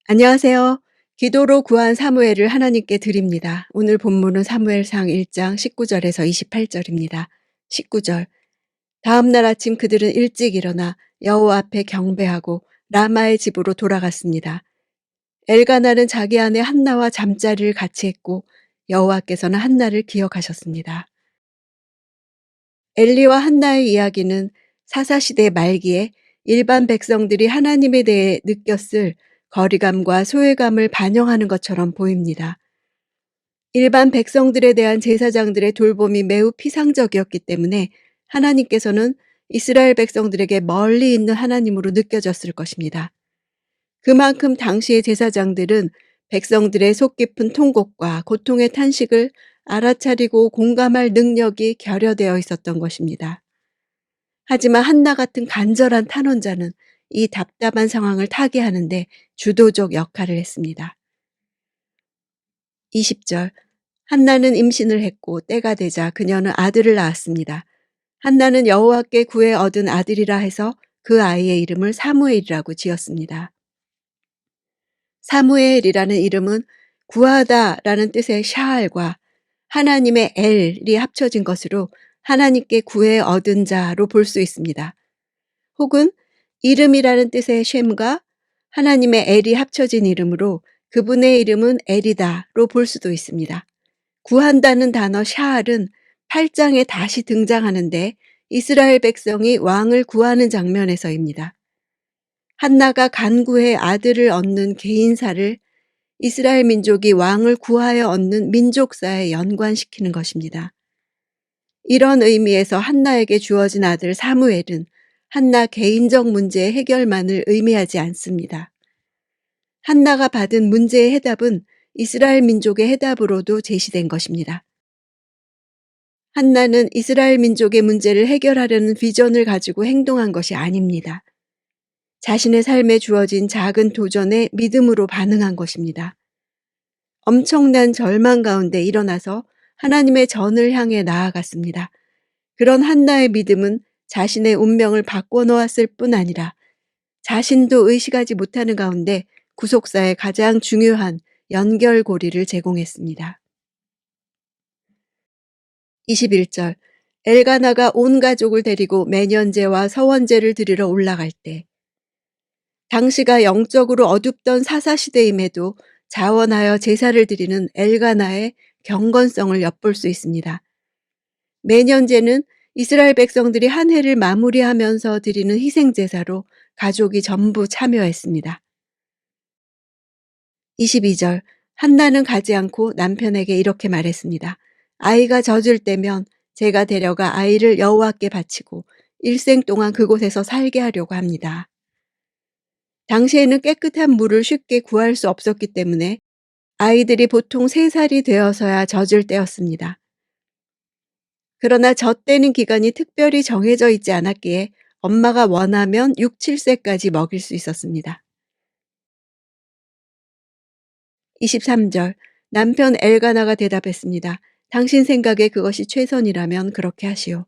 안녕하세요. 기도로 구한 사무엘을 하나님께 드립니다. 오늘 본문은 사무엘상 1장 19절에서 28절입니다. 19절. 다음 날 아침 그들은 일찍 일어나 여호와 앞에 경배하고 라마의 집으로 돌아갔습니다. 엘가나는 자기 아내 한나와 잠자리를 같이 했고 여호와께서는 한나를 기억하셨습니다. 엘리와 한나의 이야기는 사사시대 말기에 일반 백성들이 하나님에 대해 느꼈을 거리감과 소외감을 반영하는 것처럼 보입니다. 일반 백성들에 대한 제사장들의 돌봄이 매우 피상적이었기 때문에 하나님께서는 이스라엘 백성들에게 멀리 있는 하나님으로 느껴졌을 것입니다. 그만큼 당시의 제사장들은 백성들의 속 깊은 통곡과 고통의 탄식을 알아차리고 공감할 능력이 결여되어 있었던 것입니다. 하지만 한나 같은 간절한 탄원자는 이 답답한 상황을 타개하는데 주도적 역할을 했습니다. 20절. 한나는 임신을 했고 때가 되자 그녀는 아들을 낳았습니다. 한나는 여호와께 구해 얻은 아들이라 해서 그 아이의 이름을 사무엘이라고 지었습니다. 사무엘이라는 이름은 구하다라는 뜻의 샤알과 하나님의 엘이 합쳐진 것으로 하나님께 구해 얻은 자로 볼 수 있습니다. 혹은 이름이라는 뜻의 쉔과 하나님의 엘이 합쳐진 이름으로 그분의 이름은 엘이다로 볼 수도 있습니다. 구한다는 단어 샤알은 8장에 다시 등장하는데 이스라엘 백성이 왕을 구하는 장면에서입니다. 한나가 간구해 아들을 얻는 개인사를 이스라엘 민족이 왕을 구하여 얻는 민족사에 연관시키는 것입니다. 이런 의미에서 한나에게 주어진 아들 사무엘은 한나 개인적 문제의 해결만을 의미하지 않습니다. 한나가 받은 문제의 해답은 이스라엘 민족의 해답으로도 제시된 것입니다. 한나는 이스라엘 민족의 문제를 해결하려는 비전을 가지고 행동한 것이 아닙니다. 자신의 삶에 주어진 작은 도전에 믿음으로 반응한 것입니다. 엄청난 절망 가운데 일어나서 하나님의 전을 향해 나아갔습니다. 그런 한나의 믿음은 자신의 운명을 바꿔놓았을 뿐 아니라 자신도 의식하지 못하는 가운데 구속사의 가장 중요한 연결고리를 제공했습니다. 21절. 엘가나가 온 가족을 데리고 매년제와 서원제를 드리러 올라갈 때 당시가 영적으로 어둡던 사사시대임에도 자원하여 제사를 드리는 엘가나의 경건성을 엿볼 수 있습니다. 매년제는 이스라엘 백성들이 한 해를 마무리하면서 드리는 희생제사로 가족이 전부 참여했습니다. 22절. 한나는 가지 않고 남편에게 이렇게 말했습니다. 아이가 젖을 때면 제가 데려가 아이를 여호와께 바치고 일생 동안 그곳에서 살게 하려고 합니다. 당시에는 깨끗한 물을 쉽게 구할 수 없었기 때문에 아이들이 보통 3살이 되어서야 젖을 때였습니다. 그러나 젖대는 기간이 특별히 정해져 있지 않았기에 엄마가 원하면 6, 7세까지 먹일 수 있었습니다. 23절. 남편 엘가나가 대답했습니다. 당신 생각에 그것이 최선이라면 그렇게 하시오.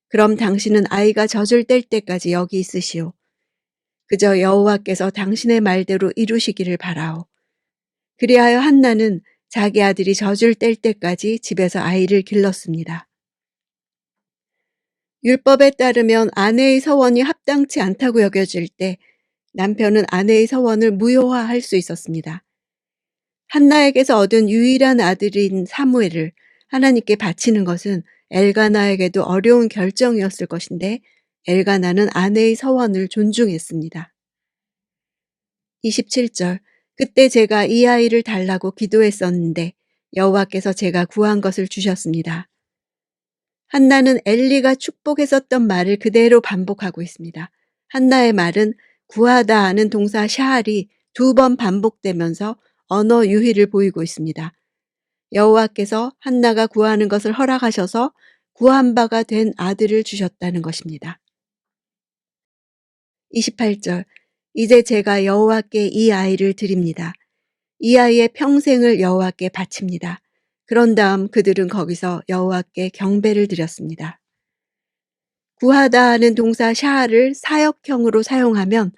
그럼 당신은 아이가 젖을 뗄 때까지 여기 있으시오. 그저 여호와께서 당신의 말대로 이루시기를 바라오. 그리하여 한나는 자기 아들이 젖을 뗄 때까지 집에서 아이를 길렀습니다. 율법에 따르면 아내의 서원이 합당치 않다고 여겨질 때 남편은 아내의 서원을 무효화할 수 있었습니다. 한나에게서 얻은 유일한 아들인 사무엘을 하나님께 바치는 것은 엘가나에게도 어려운 결정이었을 것인데 엘가나는 아내의 서원을 존중했습니다. 27절. 그때 제가 이 아이를 달라고 기도했었는데 여호와께서 제가 구한 것을 주셨습니다. 한나는 엘리가 축복했었던 말을 그대로 반복하고 있습니다. 한나의 말은 구하다 하는 동사 샤알이 2번 반복되면서 언어 유희를 보이고 있습니다. 여호와께서 한나가 구하는 것을 허락하셔서 구한 바가 된 아들을 주셨다는 것입니다. 28절. 이제 제가 여호와께 이 아이를 드립니다. 이 아이의 평생을 여호와께 바칩니다. 그런 다음 그들은 거기서 여호와께 경배를 드렸습니다. 구하다 하는 동사 샤알을 사역형으로 사용하면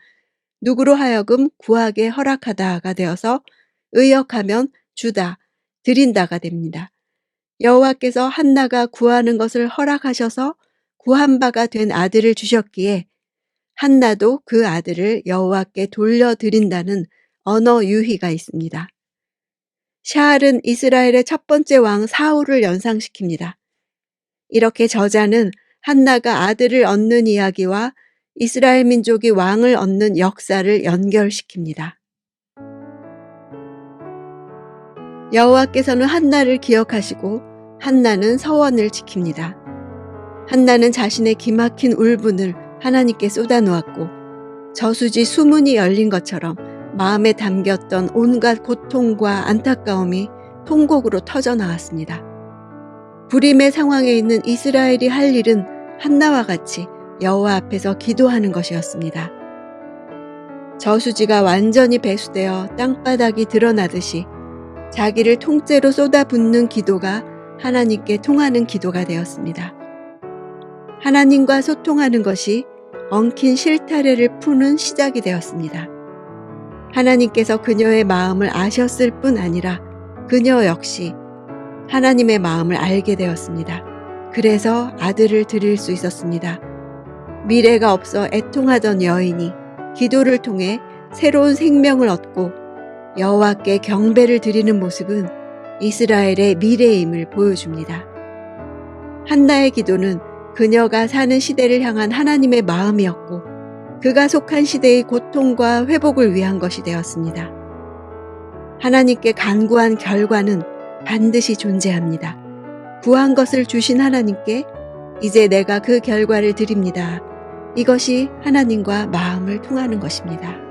누구로 하여금 구하게 허락하다가 되어서 의역하면 주다, 드린다가 됩니다. 여호와께서 한나가 구하는 것을 허락하셔서 구한 바가 된 아들을 주셨기에 한나도 그 아들을 여호와께 돌려드린다는 언어 유희가 있습니다. 샤알은 이스라엘의 첫 번째 왕 사울을 연상시킵니다. 이렇게 저자는 한나가 아들을 얻는 이야기와 이스라엘 민족이 왕을 얻는 역사를 연결시킵니다. 여호와께서는 한나를 기억하시고 한나는 서원을 지킵니다. 한나는 자신의 기막힌 울분을 하나님께 쏟아놓았고 저수지 수문이 열린 것처럼 마음에 담겼던 온갖 고통과 안타까움이 통곡으로 터져나왔습니다. 불임의 상황에 있는 이스라엘이 할 일은 한나와 같이 여호와 앞에서 기도하는 것이었습니다. 저수지가 완전히 배수되어 땅바닥이 드러나듯이 자기를 통째로 쏟아붓는 기도가 하나님께 통하는 기도가 되었습니다. 하나님과 소통하는 것이 엉킨 실타래를 푸는 시작이 되었습니다. 하나님께서 그녀의 마음을 아셨을 뿐 아니라 그녀 역시 하나님의 마음을 알게 되었습니다. 그래서 아들을 드릴 수 있었습니다. 미래가 없어 애통하던 여인이 기도를 통해 새로운 생명을 얻고 여호와께 경배를 드리는 모습은 이스라엘의 미래임을 보여줍니다. 한나의 기도는 그녀가 사는 시대를 향한 하나님의 마음이었고 그가 속한 시대의 고통과 회복을 위한 것이 되었습니다. 하나님께 간구한 결과는 반드시 존재합니다. 구한 것을 주신 하나님께 이제 내가 그 결과를 드립니다. 이것이 하나님과 마음을 통하는 것입니다.